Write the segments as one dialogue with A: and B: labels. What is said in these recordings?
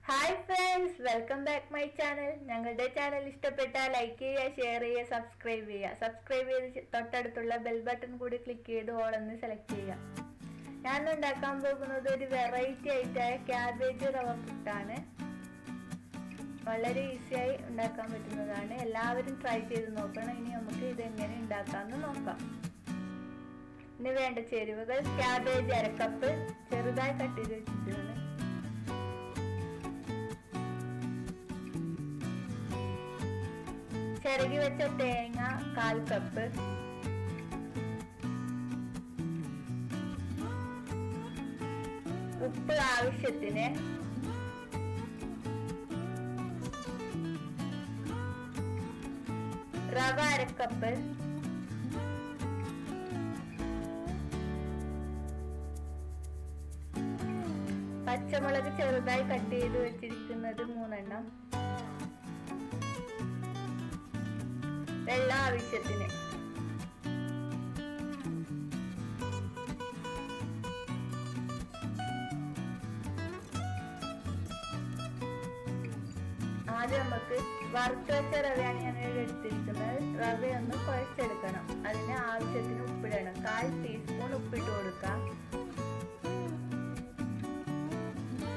A: Hi friends, welcome back my channel. ഞങ്ങളുടെ channel ഇഷ്ടപ്പെട്ടാൽ like ചെയ്യുക, ഷെയർ ചെയ്യുക, സബ്സ്ക്രൈബ് ചെയ്യുക. സബ്സ്ക്രൈബ് ചെയ്ത് തൊട്ടടുത്തുള്ള ബെൽ ബട്ടൺ കൂടി ക്ലിക്ക് ചെയ്ത് ഓൾ എന്ന് സെലക്ട് ചെയ്യുക. ഞാൻ ഉണ്ടാക്കാൻ പോകുന്നത് ഒരു വെറൈറ്റി ആയിട്ടായ ക്യാബേജ് റവ പുട്ടാണ്. വളരെ ഈസിയായി ഉണ്ടാക്കാൻ പറ്റുന്നതാണ്. എല്ലാവരും ട്രൈ ചെയ്ത് നോക്കണം. ഇനി നമുക്ക് ഇതെങ്ങനെ ഉണ്ടാക്കാമെന്ന് നോക്കാം. ഇനി വേണ്ട ചേരുവകൾ: ക്യാബേജ് 1/2 കപ്പ് ചെറുതായി കട്ട് ചെയ്ത് വെച്ചിട്ടുണ്ട്, ചിരകി വെച്ച തേങ്ങ 1/4 കപ്പ്, ഉപ്പ് ആവശ്യത്തിന്, റവ 1/2 കപ്പ്, പച്ചമുളക് ചെറുതായി കട്ട് ചെയ്ത് വെച്ചിരിക്കുന്നത് 3 എണ്ണം, വെള്ളം ആവശ്യത്തിന്. ആദ്യം നമുക്ക് വറുത്ത് വെച്ച റവയാണ് ഞാൻ എടുത്തിരിക്കുന്നത്. റവയൊന്ന് കുഴച്ചെടുക്കണം. അതിന് ആവശ്യത്തിന് ഉപ്പിടണം. 1/4 ടീസ്പൂൺ ഉപ്പിട്ട് കൊടുക്കാം.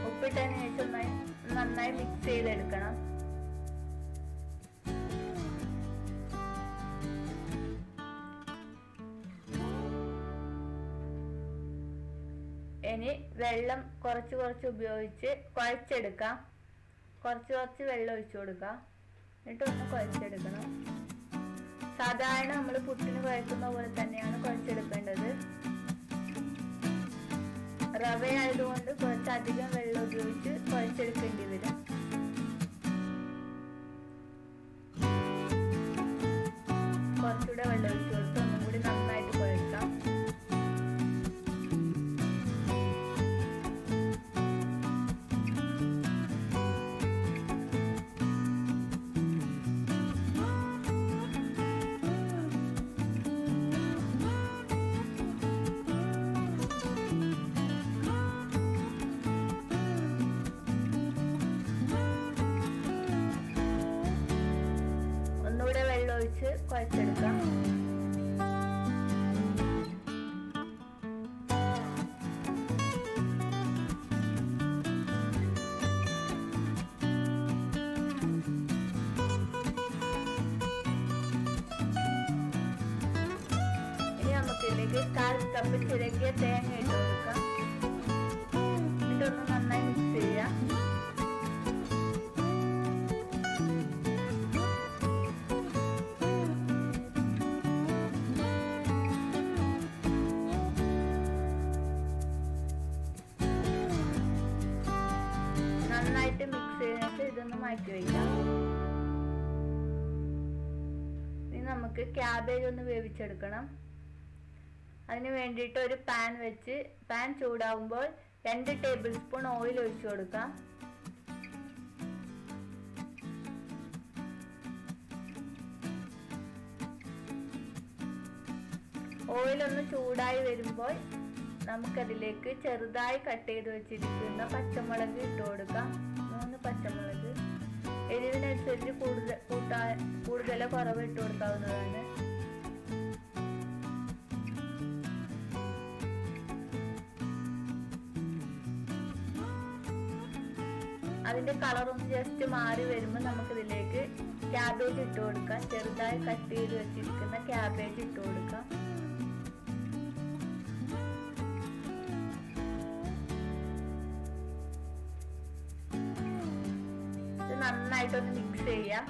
A: ഉപ്പിട്ടതിന് ശേഷം നന്നായി മിക്സ് ചെയ്തെടുക്കണം. ഇനി വെള്ളം കുറച്ച് ഉപയോഗിച്ച് കുഴച്ചെടുക്കാം. കുറച്ച് വെള്ളം ഒഴിച്ചു കൊടുക്കാം. എന്നിട്ട് ഒന്ന് കുഴച്ചെടുക്കണം. സാധാരണ നമ്മൾ പുട്ടിന് കുഴക്കുന്ന പോലെ തന്നെയാണ് കുഴച്ചെടുക്കേണ്ടത്. റവ ആയതുകൊണ്ട് കുറച്ചധികം വെള്ളം ഉപയോഗിച്ച് കുഴച്ചെടുക്കേണ്ടി വരും. കുറച്ചുകൂടെ വെള്ളം ഒഴിച്ചു കൊടുത്ത് ഒന്നും കൂടി നന്നായിട്ട് കുഴക്കാം. ഒന്നുകൂടെ വെള്ളം ഒഴിച്ച് കുഴച്ചെടുക്കാം. ഇനി നമുക്ക് ഇതിലേക്ക് 1/4 കപ്പ് ചിരകിയ തേങ്ങ ഇട്ട് കൊടുക്കാം. എന്നിട്ടൊന്ന് നന്നായി മിക്സ് ചെയ്യാം. നന്നായിട്ട് മിക്സ് ചെയ്തിട്ട് ഇതൊന്ന് മാറ്റി വയ്ക്കാം. ഇനി നമുക്ക് ക്യാബേജ് ഒന്ന് വേവിച്ചെടുക്കണം. അതിന് വേണ്ടിയിട്ട് ഒരു പാൻ വെച്ച് പാൻ ചൂടാവുമ്പോൾ 2 ടേബിൾ സ്പൂൺ ഓയിൽ ഒഴിച്ചു കൊടുക്കാം. ഓയിലൊന്ന് ചൂടായി വരുമ്പോൾ നമുക്കതിലേക്ക് ചെറുതായി കട്ട് ചെയ്ത് വെച്ചിരിക്കുന്ന പച്ചമുളക് ഇട്ട് കൊടുക്കാം. 3 പച്ചമുളക്. എരിവിനനുസരിച്ച് കൂടുതലോ കുറവ് ഇട്ട് കൊടുക്കാവുന്നതാണ്. അതിന്റെ കളറൊന്ന് ജസ്റ്റ് മാറി വരുമ്പോൾ നമുക്കിതിലേക്ക് ക്യാബേജ് ഇട്ട് കൊടുക്കാം. ചെറുതായി കട്ട് ചെയ്ത് വെച്ചിരിക്കുന്ന ക്യാബേജ് ഇട്ട് കൊടുക്കാം. നന്നായിട്ടൊന്ന് മിക്സ് ചെയ്യാം.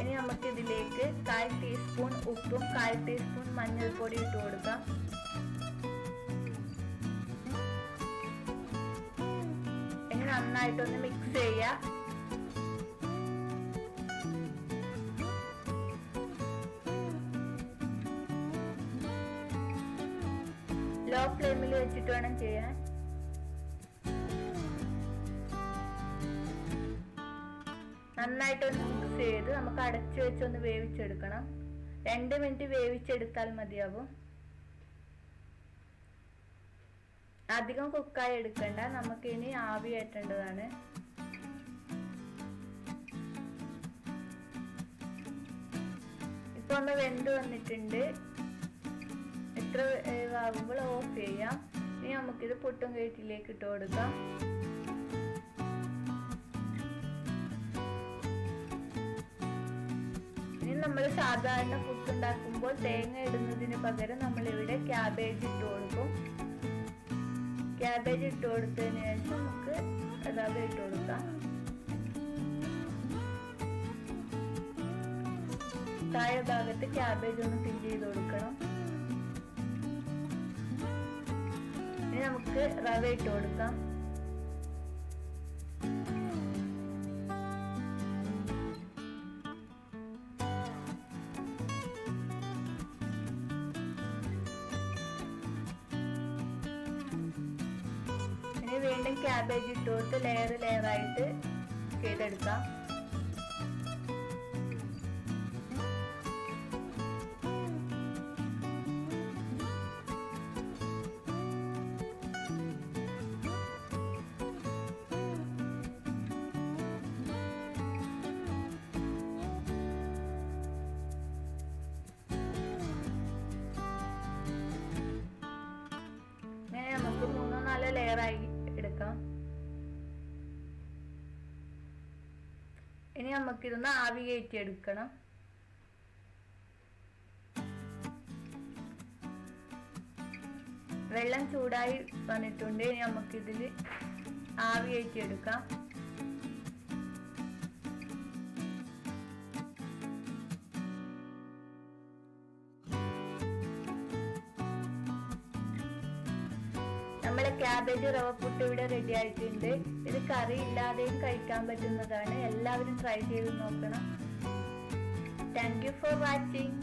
A: ഇനി നമുക്ക് ഇതിലേക്ക് 1/4 ടീസ്പൂൺ ഉപ്പും 1/4 ടീസ്പൂൺ മഞ്ഞൾപ്പൊടി ഇട്ട് കൊടുക്കാം. ഇനി നന്നായിട്ടൊന്ന് മിക്സ് ചെയ്യാം. ലോ ഫ്ലെയിമിൽ വെച്ചിട്ട് വേണം ചെയ്യാൻ. നന്നായിട്ടൊന്ന് മിക്സ് ചെയ്ത് നമുക്ക് അടച്ചു വെച്ചൊന്ന് വേവിച്ചെടുക്കണം. 2 മിനിറ്റ് വേവിച്ചെടുത്താൽ മതിയാവും. അധികം കുക്കായി എടുക്കണ്ട, നമുക്ക് ഇനി ആവി കയറ്റേണ്ടതാണ്. ഇപ്പൊ ഒന്ന് വെന്ത് വന്നിട്ടുണ്ട്. ഇത്ര വേവാകുമ്പോൾ ഓഫ് ചെയ്യാം. ഇനി നമുക്കിത് പുട്ടും കയറ്റിലേക്ക് ഇട്ട് കൊടുക്കാം. ഇനി നമ്മൾ സാധാരണ പുട്ടുണ്ടാക്കുമ്പോൾ തേങ്ങ ഇടുന്നതിന് പകരം നമ്മളിവിടെ ക്യാബേജ് ഇട്ട് കൊടുക്കും. ക്യാബേജ് ഇട്ട് കൊടുത്തതിന് ശേഷം നമുക്ക് റവ ഇട്ട് കൊടുക്കാം. താഴെ ഭാഗത്ത് ക്യാബേജ് ഒന്ന് ഫില്ല് ചെയ്ത് കൊടുക്കണം. ഇനി നമുക്ക് റവ ഇട്ട് കൊടുക്കാം. ഇനി വീണ്ടും ക്യാബേജ് ഇട്ട് കൊടുത്ത് ലെയറായിട്ട് ചെയ്തെടുക്കാം. നമുക്ക് 3-4 ലെയറായി എടുക്കാം. ഇനി നമുക്കിതൊന്ന് ആവി കയറ്റി എടുക്കണം. വെള്ളം ചൂടായി വന്നിട്ടുണ്ട്. ഇനി നമുക്കിതിൽ ആവി കയറ്റി എടുക്കാം. നമ്മളെ ക്യാബേജ് റവ പുട്ട് ഇവിടെ റെഡി ആയിട്ടുണ്ട്. ഇത് കറി ഇല്ലാതെയും കഴിക്കാൻ പറ്റുന്നതാണ്. എല്ലാവരും ട്രൈ ചെയ്ത് നോക്കണം. Thank you for watching.